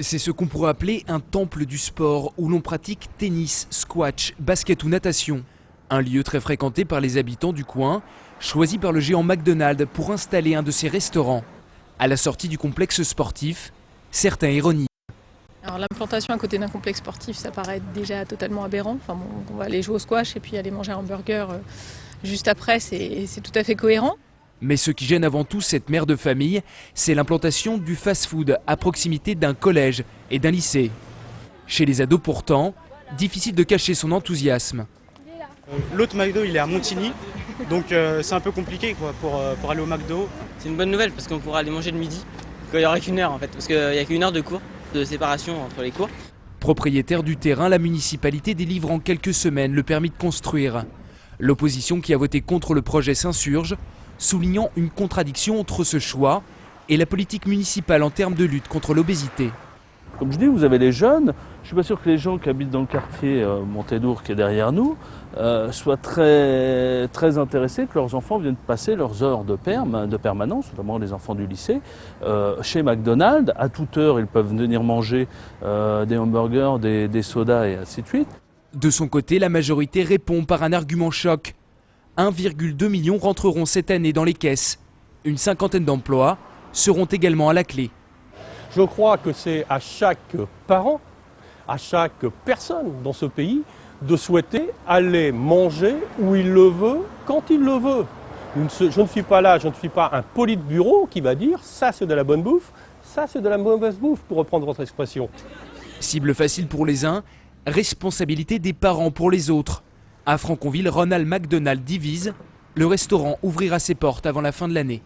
C'est ce qu'on pourrait appeler un temple du sport où l'on pratique tennis, squash, basket ou natation. Un lieu très fréquenté par les habitants du coin, choisi par le géant McDonald's pour installer un de ses restaurants. À la sortie du complexe sportif, certains ironisent. Alors l'implantation à côté d'un complexe sportif, ça paraît déjà totalement aberrant. Enfin bon, on va aller jouer au squash et puis aller manger un hamburger juste après, c'est tout à fait cohérent. Mais ce qui gêne avant tout cette mère de famille, c'est l'implantation du fast-food à proximité d'un collège et d'un lycée. Chez les ados pourtant, difficile de cacher son enthousiasme. L'autre McDo, il est à Montigny, donc c'est un peu compliqué quoi, pour aller au McDo. C'est une bonne nouvelle parce qu'on pourra aller manger le midi. Il n'y aura qu'une heure en fait, parce qu'il n'y a qu'une heure de cours, de séparation entre les cours. Propriétaire du terrain, la municipalité délivre en quelques semaines le permis de construire. L'opposition qui a voté contre le projet s'insurge, soulignant une contradiction entre ce choix et la politique municipale en termes de lutte contre l'obésité. Comme je dis, vous avez les jeunes. Je ne suis pas sûr que les gens qui habitent dans le quartier Montédour qui est derrière nous soient très intéressés que leurs enfants viennent passer leurs heures de permanence, notamment les enfants du lycée, chez McDonald's. À toute heure, ils peuvent venir manger des hamburgers, des sodas et ainsi de suite. De son côté, la majorité répond par un argument choc. 1,2 million rentreront cette année dans les caisses. Une cinquantaine d'emplois seront également à la clé. Je crois que c'est à chaque parent, à chaque personne dans ce pays de souhaiter aller manger où il le veut, quand il le veut. Je ne suis pas là, je ne suis pas un politburo qui va dire ça c'est de la bonne bouffe, ça c'est de la mauvaise bouffe, pour reprendre votre expression. Cible facile pour les uns, responsabilité des parents pour les autres. À Franconville, Ronald McDonald divise. Le restaurant ouvrira ses portes avant la fin de l'année.